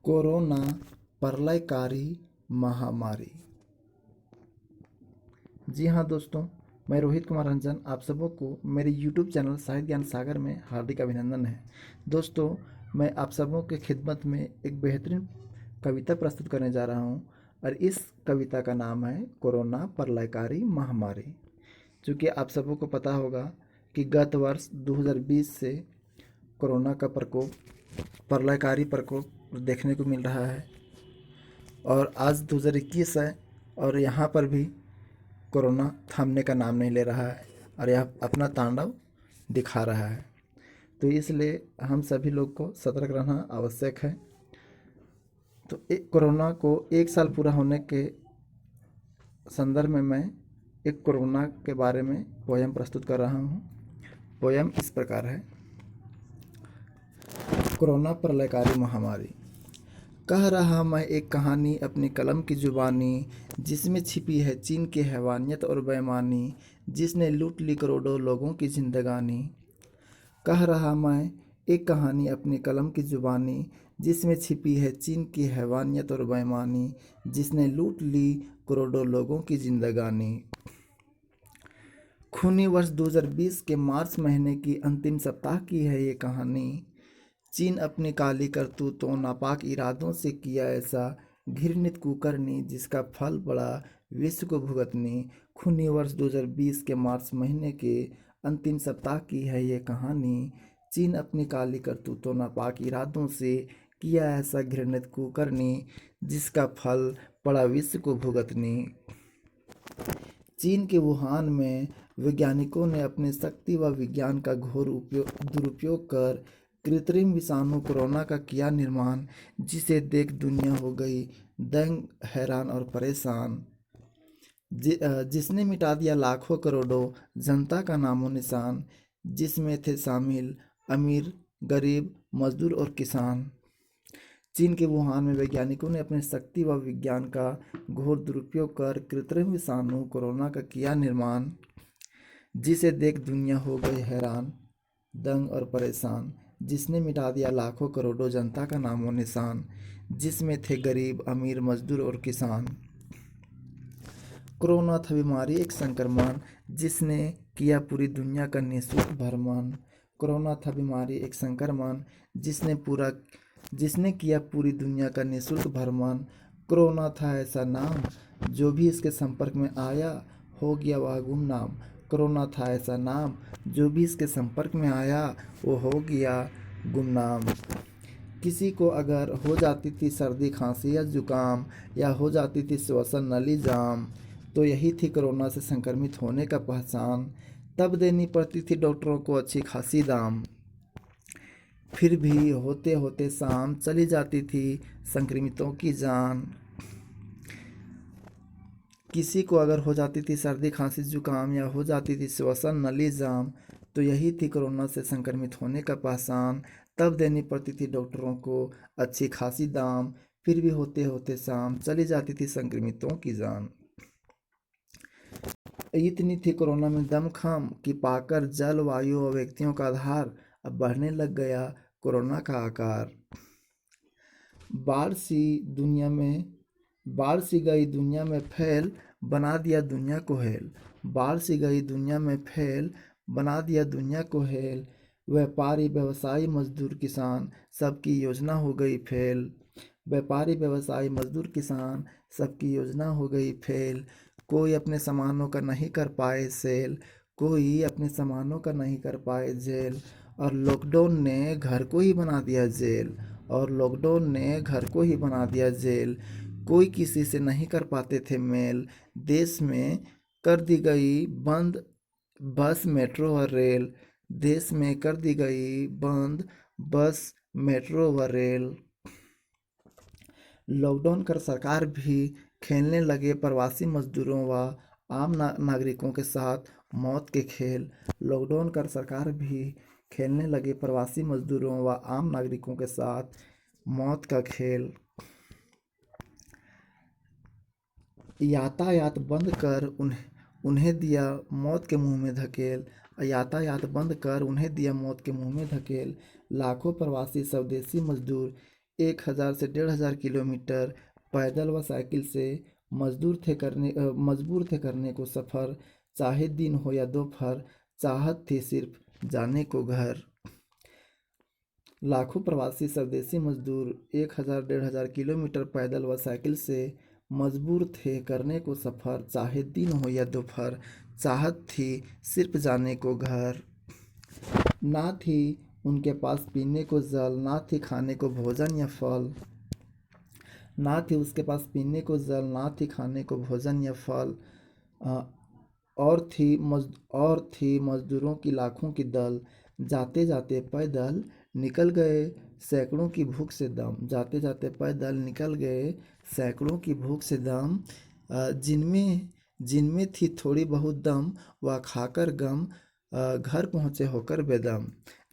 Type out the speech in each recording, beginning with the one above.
Corona प्रलयकारी महामारी। जी हाँ दोस्तों, मैं रोहित कुमार रंजन आप सबों को मेरे YouTube चैनल साहित्य ज्ञान सागर में हार्दिक अभिनंदन है। दोस्तों, मैं आप सबों के खिदमत में एक बेहतरीन कविता प्रस्तुत करने जा रहा हूँ और इस कविता का नाम है कोरोना प्रलयकारी महामारी। चूँकि आप सबों को पता होगा कि गत वर्ष 2020 से कोरोना का प्रकोप, प्रलयकारी प्रकोप देखने को मिल रहा है और आज 2021 है और यहाँ पर भी कोरोना थमने का नाम नहीं ले रहा है और यह अपना तांडव दिखा रहा है। तो इसलिए हम सभी लोग को सतर्क रहना आवश्यक है। तो कोरोना को एक साल पूरा होने के संदर्भ में मैं एक कोरोना के बारे में पोयम प्रस्तुत कर रहा हूँ। पोयम इस प्रकार है। कोरोना प्रलयकारी महामारी। कह रहा मैं एक कहानी अपनी कलम की जुबानी, जिसमें छिपी है चीन की हैवानियत और बेईमानी, जिसने लूट ली करोड़ों लोगों की जिंदगानी। कह रहा मैं एक कहानी अपनी कलम की जुबानी, जिसमें छिपी है चीन की हैवानियत और बेईमानी, जिसने लूट ली करोड़ों लोगों की जिंदगानी। खूनी वर्ष 2020 के मार्च महीने की अंतिम सप्ताह की है ये कहानी। चीन अपनी काली करतूतों नापाक इरादों से किया ऐसा घृणित कुकर्मी, जिसका फल पड़ा विश्व को भुगतनी। खूनी वर्ष 2020 के मार्च महीने के अंतिम सप्ताह की है ये कहानी। चीन अपनी काली करतूतों नापाक इरादों से किया ऐसा घृणित कुकर्मी, जिसका फल पड़ा विश्व को भुगतनी। चीन के वुहान में वैज्ञानिकों ने अपनी शक्ति व विज्ञान का घोर दुरुपयोग कर कृत्रिम विषाणु कोरोना का किया निर्माण, जिसे देख दुनिया हो गई दंग, हैरान और परेशान। जिसने मिटा दिया लाखों करोड़ों जनता का नामो निशान, जिसमें थे शामिल अमीर, गरीब, मजदूर और किसान। चीन के वुहान में वैज्ञानिकों ने अपनी शक्ति व विज्ञान का घोर दुरुपयोग कर कृत्रिम विषाणु कोरोना का किया निर्माण, जिसे देख दुनिया हो गई हैरान, दंग और परेशान। जिसने मिटा दिया लाखों करोड़ों जनता का नामो निशान, जिसमें थे गरीब, अमीर, मजदूर और किसान। कोरोना था बीमारी एक संक्रमण, जिसने किया पूरी दुनिया का निःशुल्क भ्रमण। कोरोना था बीमारी एक संक्रमण, जिसने किया पूरी दुनिया का निःशुल्क भ्रमण। कोरोना था ऐसा नाम, जो भी इसके संपर्क में आया हो गया वह गुमनाम। कोरोना था ऐसा नाम, जो भी इसके संपर्क में आया वो हो गया गुमनाम। किसी को अगर हो जाती थी सर्दी, खांसी या जुकाम, या हो जाती थी श्वसन नली जाम, तो यही थी कोरोना से संक्रमित होने का पहचान। तब देनी पड़ती थी डॉक्टरों को अच्छी खासी दाम। फिर भी होते होते शाम चली जाती थी संक्रमितों की जान। किसी को अगर हो जाती थी सर्दी, खांसी, जुकाम, या हो जाती थी श्वसन नली जाम, तो यही थी कोरोना से संक्रमित होने का पहचान। तब देनी पड़ती थी डॉक्टरों को अच्छी खासी दाम। फिर भी होते होते शाम चली जाती थी संक्रमितों की जान। इतनी थी कोरोना में दमखम कि पाकर जल, वायु और व्यक्तियों का आधार, अब बढ़ने लग गया कोरोना का आकार। बाढ़ सी गई दुनिया में फैल, बना दिया दुनिया को हेल। बाढ़ सी गई दुनिया में फैल, बना दिया दुनिया को हेल। व्यापारी, व्यवसायी, मजदूर, किसान, सबकी योजना हो गई फेल। व्यापारी, व्यवसायी, मजदूर, किसान, सबकी योजना हो गई फेल। कोई अपने सामानों का नहीं कर पाए सेल, कोई अपने सामानों का नहीं कर पाए जेल। और लॉकडाउन ने घर को ही बना दिया जेल, और लॉकडाउन ने घर को ही बना दिया जेल। कोई किसी से नहीं कर पाते थे मेल। देश में कर दी गई बंद बस, मेट्रो और रेल। देश में कर दी गई बंद बस, मेट्रो व रेल। लॉकडाउन कर सरकार भी खेलने लगे प्रवासी मजदूरों व आम नागरिकों के साथ मौत के खेल। लॉकडाउन कर सरकार भी खेलने लगे प्रवासी मजदूरों व आम नागरिकों के साथ मौत का खेल। यातायात बंद कर उन्हें दिया मौत के मुंह में धकेल। यातायात बंद कर उन्हें दिया मौत के मुंह में धकेल। लाखों प्रवासी स्वदेशी मजदूर 1000 से 1500 किलोमीटर पैदल व साइकिल से मजबूर थे करने को सफ़र, चाहे दिन हो या दोपहर, चाहत थी सिर्फ जाने को घर। लाखों प्रवासी स्वदेशी मजदूर 1000-1500 किलोमीटर पैदल व साइकिल से मजबूर थे करने को सफ़र, चाहे दिन हो या दोपहर, चाहत थी सिर्फ जाने को घर। ना थी उनके पास पीने को जल, ना थी खाने को भोजन या फल, ना थी उसके पास पीने को जल, ना थी खाने को भोजन या फल। अ, और थी मजदूरों की लाखों की दल, जाते जाते पैदल निकल गए सैकड़ों की भूख से दम, जाते जाते पैदल निकल गए सैकड़ों की भूख से दम। जिनमें जिनमें थी थोड़ी बहुत दम, वह खाकर गम, घर पहुँचे होकर बेदम।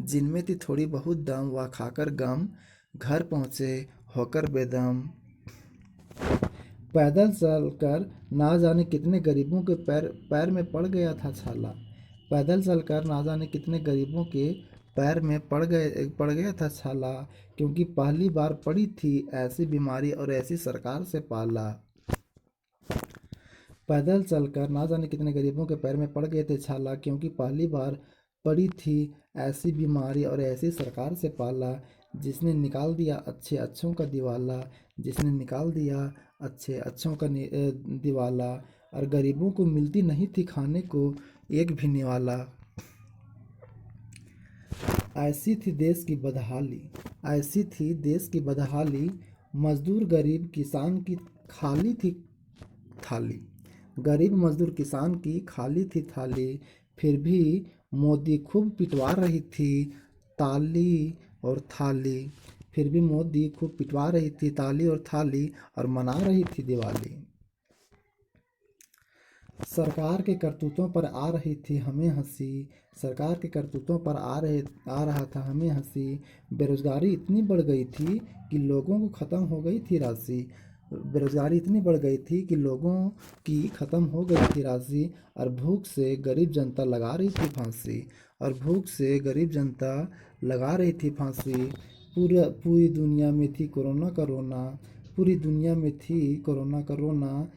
जिनमें थी थोड़ी बहुत दम, वह खाकर गम, घर पहुँचे होकर बेदम। पैदल चलकर ना जाने कितने गरीबों के पैर पैर में पड़ गया था छाला। पैदल चलकर ना जाने कितने गरीबों के पैर में पड़ गया था छाला, क्योंकि पहली बार पड़ी थी ऐसी बीमारी और ऐसी सरकार से पाला। पैदल चलकर ना जाने कितने गरीबों के पैर में पड़ गए थे छाला, क्योंकि पहली बार पड़ी थी ऐसी बीमारी और ऐसी सरकार से पाला। जिसने निकाल दिया अच्छे अच्छों का दिवाला, जिसने निकाल दिया अच्छे अच्छों का दिवाला, और गरीबों को मिलती नहीं थी खाने को एक भी निवाला। ऐसी थी देश की बदहाली, ऐसी थी देश की बदहाली, मजदूर गरीब किसान की खाली थी थाली। गरीब मजदूर किसान की खाली थी थाली, फिर भी मोदी खूब पिटवा रही थी ताली और थाली। फिर भी मोदी खूब पिटवा रही थी ताली और थाली, और मना रही थी दिवाली। सरकार के करतूतों पर आ रही थी हमें हंसी, सरकार के करतूतों पर आ रहा था हमें हंसी। बेरोजगारी इतनी बढ़ गई थी कि लोगों को ख़त्म हो गई थी राशि। बेरोजगारी इतनी बढ़ गई थी कि लोगों की ख़त्म हो गई थी राशि, और भूख से गरीब जनता लगा रही थी फांसी, और भूख से गरीब जनता लगा रही थी फांसी। पूरी दुनिया में थी कोरोना का रोना, पूरी दुनिया में थी कोरोना का रोना,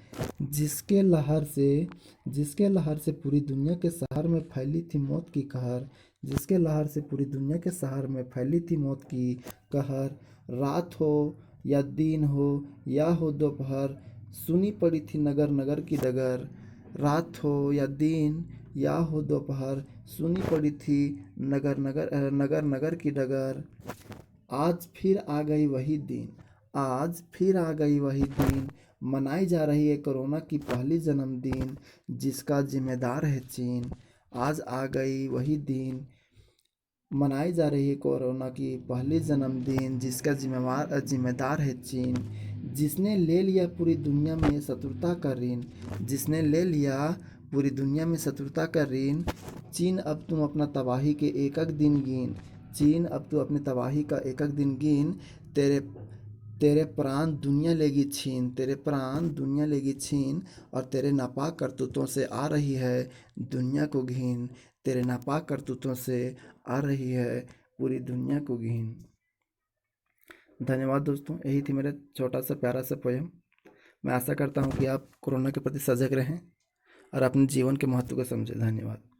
जिसके लहर से पूरी दुनिया के शहर में फैली थी मौत की कहर, जिसके लहर से पूरी दुनिया के शहर में फैली थी मौत की कहर। रात हो या दिन हो या हो दोपहर, सुनी पड़ी थी नगर नगर की डगर। रात हो या दिन या हो दोपहर, सुनी पड़ी थी नगर नगर की डगर। आज फिर आ गई वही दिन, आज फिर आ गई वही दिन, मनाई जा रही है कोरोना की पहली जन्मदिन, जिसका जिम्मेदार है चीन। आज आ गई वही दिन, मनाई जा रही है कोरोना की पहली जन्मदिन, जिसका जिम्मेदार है चीन। जिसने ले लिया पूरी दुनिया में शत्रुता का ऋण, जिसने ले लिया पूरी दुनिया में शत्रुता का ऋण। चीन अब तुम अपना तबाही के एक एक दिन गिन, चीन अब तू अपनी तबाही का एक एक दिन गिन। तेरे तेरे प्राण दुनिया लेगी छीन, तेरे प्राण दुनिया लेगी छीन, और तेरे नापाक करतूतों से आ रही है दुनिया को घिन, तेरे नापाक करतूतों से आ रही है पूरी दुनिया को घिन। धन्यवाद दोस्तों, यही थी मेरा छोटा सा प्यारा सा पोयम। मैं आशा करता हूँ कि आप कोरोना के प्रति सजग रहें और अपने जीवन के महत्व को समझें। धन्यवाद।